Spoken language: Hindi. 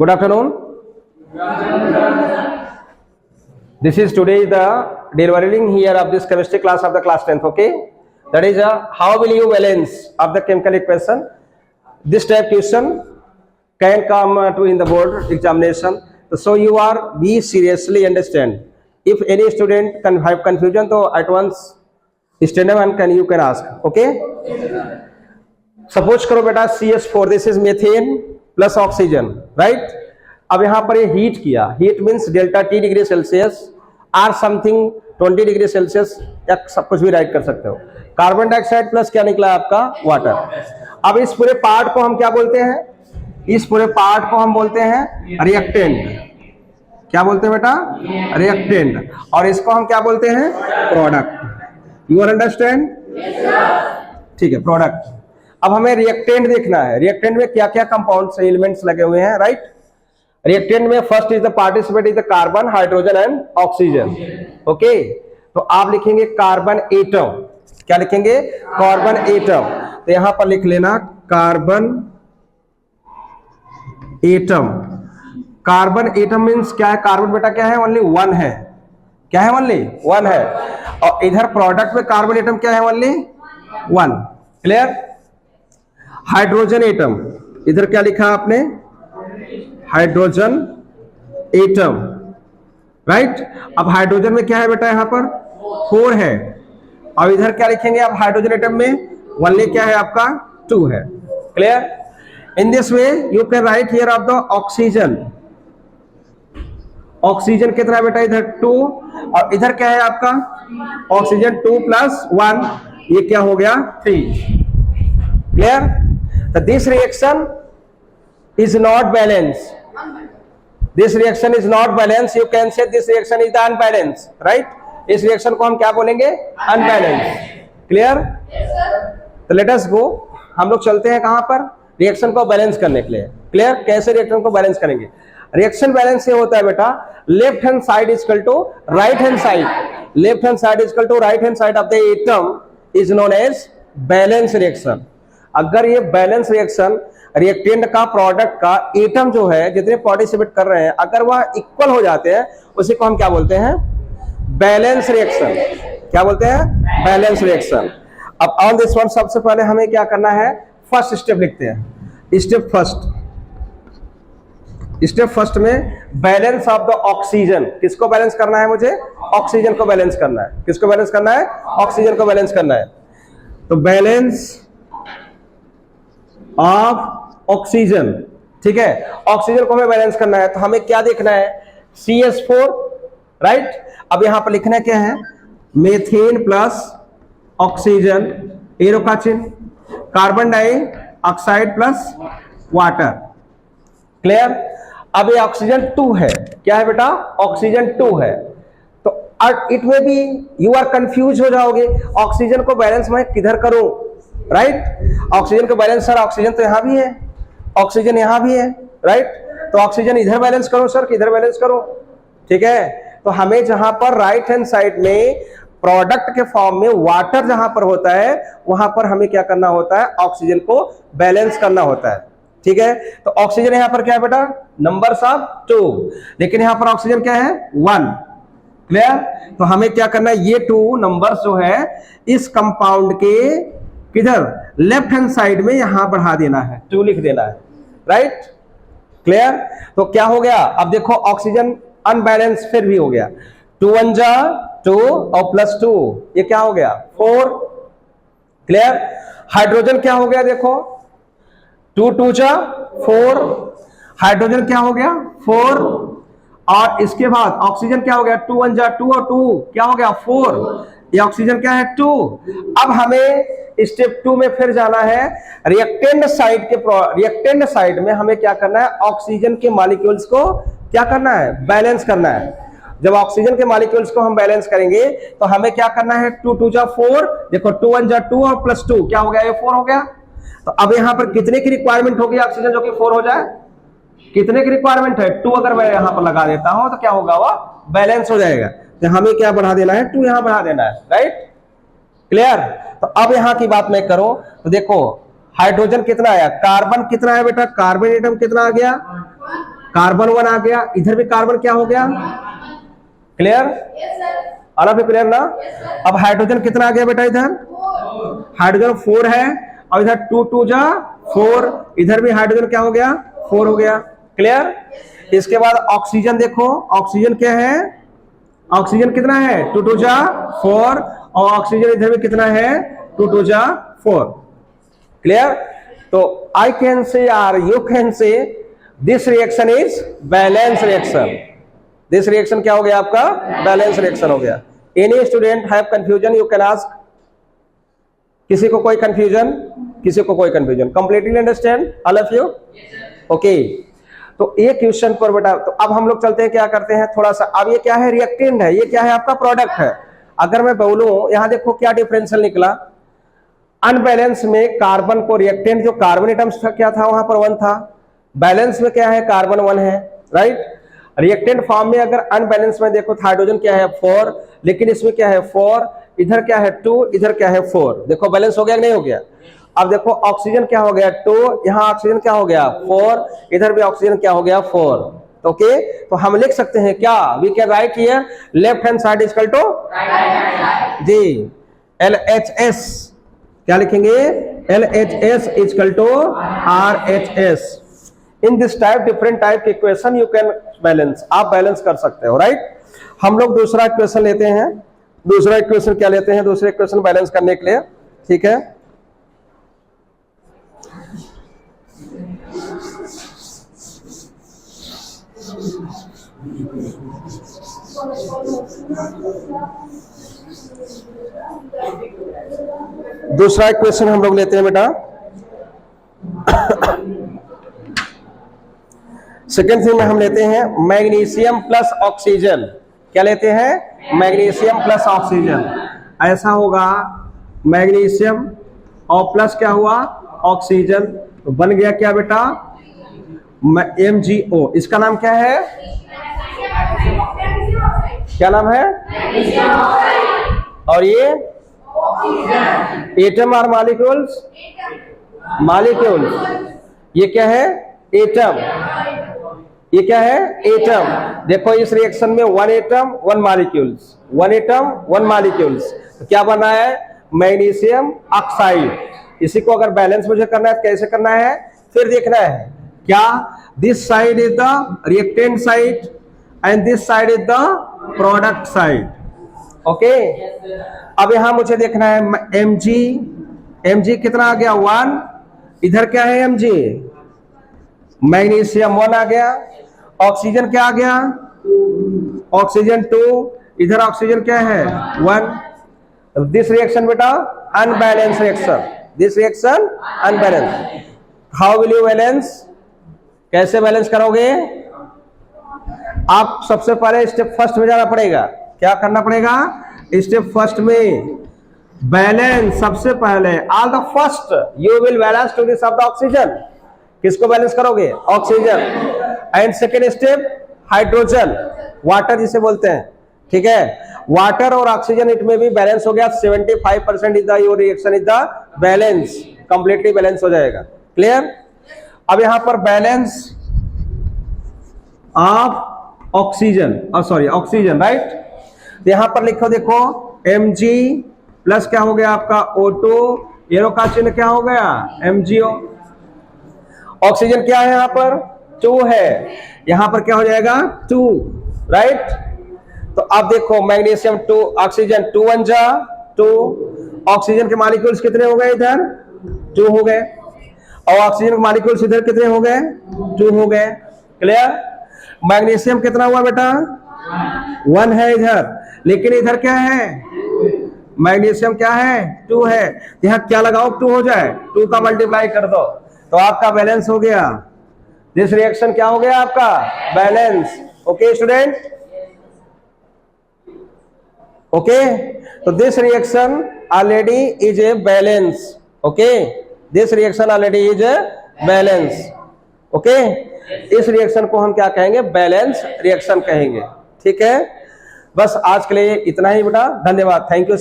Good afternoon. This is today the delivering here of this chemistry class of the class 10th. Okay, that is how will you balance of the chemical equation. This type question can come to in the board examination. So you are be seriously understand. If any student can have confusion, so at once stand up and you can ask. Okay. Suppose करो बेटा CH4, this is methane plus oxygen, right. अब यहां पर ये हीट किया, heat means delta T degree Celsius or something 20 degree Celsius, या सब कुछ भी राइट कर सकते हो। कार्बन डाइऑक्साइड प्लस क्या निकला आपका वाटर। अब इस पूरे पार्ट को हम क्या बोलते हैं, इस पूरे पार्ट को हम बोलते हैं रिएक्टेंट। क्या बोलते हैं बेटा, रिएक्टेंट। और इसको हम क्या बोलते हैं, प्रोडक्ट। यू आर अंडरस्टैंड, ठीक है, प्रोडक्ट। अब हमें रिएक्टेंट देखना है, रिएक्टेंट में क्या क्या कंपाउंड्स एलिमेंट्स लगे हुए हैं, राइट। रिएक्टेंट में first is the participant is the carbon, hydrogen and oxygen. Okay, तो आप लिखेंगे कार्बन एटम। क्या लिखेंगे, कार्बन एटम। तो यहां पर लिख लेना carbon atom. Carbon atom means क्या है, कार्बन बेटा क्या है, ओनली वन है। क्या है, ओनली वन है। और इधर प्रोडक्ट में कार्बन एटम क्या है, only one. Clear. Hydrogen atom, इधर क्या लिखा आपने, हाइड्रोजन एटम, राइट। अब हाइड्रोजन में क्या है बेटा, यहां पर 4 है। अब इधर क्या लिखेंगे आप, हाइड्रोजन एटम में ओनली क्या है आपका 2 है। Clear. In this way you can write here of the oxygen. Oxygen कितना है बेटा, इधर 2, और इधर क्या है आपका ऑक्सीजन 2 + 1, ये क्या हो गया 3। Clear. So this reaction is not balanced. This reaction is not balanced. You can say this reaction is the unbalanced, right? इस reaction को हम क्या बोलेंगे, unbalanced. Clear? तो let us go. हम लोग चलते हैं कहां पर, रिएक्शन को बैलेंस करने के लिए। क्लियर। कैसे रिएक्शन को बैलेंस करेंगे, रिएक्शन बैलेंस ये होता है बेटा, left hand side equal to right hand side. Left hand side equal to right hand side of the atom is known as balance reaction. अगर ये बैलेंस रिएक्शन रिएक्टेंट का प्रोडक्ट का एटम जो है जितने पार्टिसिपेट कर रहे हैं अगर वह इक्वल हो जाते हैं, उसी को हम क्या बोलते हैं, बैलेंस रिएक्शन। क्या बोलते हैं, बैलेंस रिएक्शन। अब ऑन दिस वन सबसे पहले हमें क्या करना है, फर्स्ट स्टेप लिखते हैं। स्टेप फर्स्ट में बैलेंस ऑफ द ऑक्सीजन। किसको बैलेंस करना है मुझे, ऑक्सीजन को बैलेंस करना है। किसको बैलेंस करना है, ऑक्सीजन को बैलेंस करना है। तो बैलेंस ऑफ ऑक्सीजन, ठीक है, ऑक्सीजन को हमें बैलेंस करना है। तो हमें क्या देखना है, CH4, राइट। अब यहां पर लिखना क्या है, मेथेन प्लस ऑक्सीजन, एरो का चिन्ह, carbon dioxide plus water. Clear. अब ये ऑक्सीजन 2 है। क्या है बेटा, ऑक्सीजन 2 है। तो इट में भी यू आर कंफ्यूज हो जाओगे, ऑक्सीजन को बैलेंस मैं किधर करूं, राइट। ऑक्सीजन को बैलेंस, सर ऑक्सीजन तो यहां भी है, ऑक्सीजन यहां भी है, राइट। तो ऑक्सीजन इधर बैलेंस करो सर, किधर बैलेंस करो, ठीक है। तो हमें जहां पर राइट हैंड साइड में प्रोडक्ट के फॉर्म में वाटर जहां पर होता है, वहां पर हमें क्या करना होता है, ऑक्सीजन को बैलेंस करना होता है, ठीक है। तो ऑक्सीजन यहां पर क्या है बेटा, नंबर्स ऑफ 2, लेकिन यहां पर ऑक्सीजन क्या है 1। क्लियर। तो हमें क्या करना है, ये 2 नंबर्स जो है इस कंपाउंड के किधर, लेफ्ट हैंड साइड में यहां बढ़ा देना है, 2 लिख देना है, राइट। क्लियर। तो क्या हो गया, अब देखो ऑक्सीजन अनबैलेंस फिर भी हो गया, 2 1 जा 2 और +2, ये क्या हो गया 4। क्लियर। हाइड्रोजन क्या हो गया, देखो 2 2 जा 4, हाइड्रोजन क्या हो गया 4, और इसके बाद ऑक्सीजन क्या हो गया, 2 1 जा 2 और 2 क्या हो गया 4, ये ऑक्सीजन क्या है 2। अब हमें स्टेप 2 में फिर जाना है, रिएक्टेंट साइड में हमें क्या करना है, ऑक्सीजन के मॉलिक्यूल्स को क्या करना है, बैलेंस करना है। जब ऑक्सीजन के मॉलिक्यूल्स को हम बैलेंस करेंगे तो हमें क्या करना है, 2 2 जा 4, देखो 2 1 जा 2 और +2 क्या हो गया, ये 4 हो गया। तो अब यहां पर कितने की रिक्वायरमेंट होगी ऑक्सीजन जो कि 4 हो जाए, कितने की रिक्वायरमेंट है 2। अगर मैं यहां पर लगा देता हूं तो क्या होगा, वो बैलेंस हो जाएगा। तो हमें क्या बढ़ा देना है, 2 यहां बढ़ा देना है, राइट। क्लियर। तो अब यहां की बात मैं करूं तो देखो हाइड्रोजन कितना आया, कार्बन कितना है बेटा, कार्बन एटम कितना आ गया कार्बन 1 आ गया, इधर भी कार्बन क्या हो गया, क्लियर, आना पे क्लियर ना। अब हाइड्रोजन कितना आ गया बेटा, इधर हाइड्रोजन 4 है, और इधर 2 2 जा 4, इधर भी हाइड्रोजन क्या हो गया, 4 हो गया, क्लियर। इसके बाद ऑक्सीजन देखो, ऑक्सीजन क्या है, ऑक्सीजन कितना है 2 2 जा 4, और ऑक्सीजन इधर भी कितना है 2 2 जा 4, क्लियर। तो I can say or you can say this reaction is balance reaction, this reaction क्या हो गया आपका, बैलेंस रिएक्शन हो गया। Any student have confusion you can ask, किसी को कोई कंफ्यूजन, किसी को कोई confusion, completely understand all of you, okay. तो ये क्वेश्चन पर बेटा, तो अब हम लोग चलते हैं क्या करते हैं थोड़ा सा, अब ये क्या है रिएक्टेंट है, ये क्या है आपका प्रोडक्ट है। अगर मैं बोलूं यहां देखो क्या डिफरेंशियल निकला, अनबैलेंस में कार्बन को रिएक्टेंट जो कार्बन एटम्स था क्या था वहां पर 1 था, बैलेंस में क्या है कार्बन 1 है, राइट। रिएक्टेंट फॉर्म में अगर अनबैलेंस में देखो हाइड्रोजन क्या है 4, लेकिन इसमें क्या है 4, इधर क्या है 2, इधर क्या है 4, देखो बैलेंस हो गया कि नहीं हो गया। अब देखो ऑक्सीजन क्या हो गया 2, यहाँ ऑक्सीजन क्या हो गया 4, इधर भी ऑक्सीजन क्या हो गया 4, ओके। तो हम लिख सकते हैं क्या, we can write here left hand side equal to जी LHS, क्या लिखेंगे LHS equal to RHS। In this type different type के इक्वेशन यू कैन बैलेंस, आप बैलेंस कर सकते हो, राइट। हम लोग दूसरा इक्वेशन लेते हैं, दूसरा इक्वेशन क्या लेते हैं, दूसरे इक्वेशन बैलेंस करने के लिए, ठीक है। दूसरा इक्वेशन हम लोग लेते हैं बेटा, सेकेंड थिंग में हम लेते हैं मैग्नीशियम प्लस ऑक्सीजन, क्या लेते हैं मैग्नीशियम प्लस ऑक्सीजन। ऐसा होगा मैग्नीशियम और प्लस क्या हुआ ऑक्सीजन, तो बन गया क्या बेटा MgO। इसका नाम क्या है, क्या नाम है, और ये एटम और मॉलिक्यूल्स, मॉलिक्यूल्स, ये क्या है एटम, ये क्या है एटम। देखो इस रिएक्शन में 1 एटम 1 मॉलिक्यूल्स, 1 एटम 1 मॉलिक्यूल्स, तो क्या बना है मैग्नीशियम ऑक्साइड। इसी को अगर बैलेंस मुझे करना है तो कैसे करना है, फिर देखना है क्या, this side is the reactant side and this side is the product side, okay. अब यहां मुझे देखना है Mg कितना आ गया 1, इधर क्या है Mg मैग्नीशियम 1 आ गया, ऑक्सीजन क्या आ गया ऑक्सीजन 2, इधर ऑक्सीजन क्या है 1। दिस रिएक्शन बेटा unbalance reaction, this reaction unbalance. How will you balance, कैसे बैलेंस करोगे, आप सबसे पहले स्टेप फर्स्ट में जाना पड़ेगा, क्या करना पड़ेगा स्टेप फर्स्ट में बैलेंस, सबसे पहले all the first you will balance to this of the oxygen, किसको बैलेंस करोगे oxygen. And second step hydrogen, water जिसे बोलते हैं, ठीक है, वाटर और ऑक्सीजन इट में भी बैलेंस हो गया 75% is the your reaction is the balance, completely balance हो जाएगा, क्लियर। अब यहां पर balance of oxygen, sorry oxygen, right. यहां पर लिखो देखो Mg प्लस क्या हो गया आपका O2, एरो का चिन्ह क्या हो गया MgO। ऑक्सीजन क्या है यहाँ पर 2 है, यहां पर क्या हो जाएगा 2, राइट। तो अब देखो मैग्नीशियम 2, ऑक्सीजन 2 1 जा 2, ऑक्सीजन के मॉलिक्यूल्स कितने हो गए इधर 2 हो गए, और ऑक्सीजन के मॉलिक्यूल्स इधर कितने हो गए 2 हो गए, क्लियर। मैग्नीशियम कितना हुआ बेटा 1 है इधर, लेकिन इधर क्या है मैग्नीशियम क्या है 2 है, यहां क्या लगाओ 2 हो जाए, 2 का मल्टीप्लाई कर दो तो आपका बैलेंस हो गया, दिस रिएक्शन क्या हो गया आपका बैलेंस, ओके स्टूडेंट, ओके। तो this reaction already is a balance, okay, this reaction already is a balance, okay. इस रिएक्शन को हम क्या कहेंगे बैलेंस रिएक्शन कहेंगे, ठीक है। बस आज के लिए इतना ही बेटा, धन्यवाद, थैंक यू।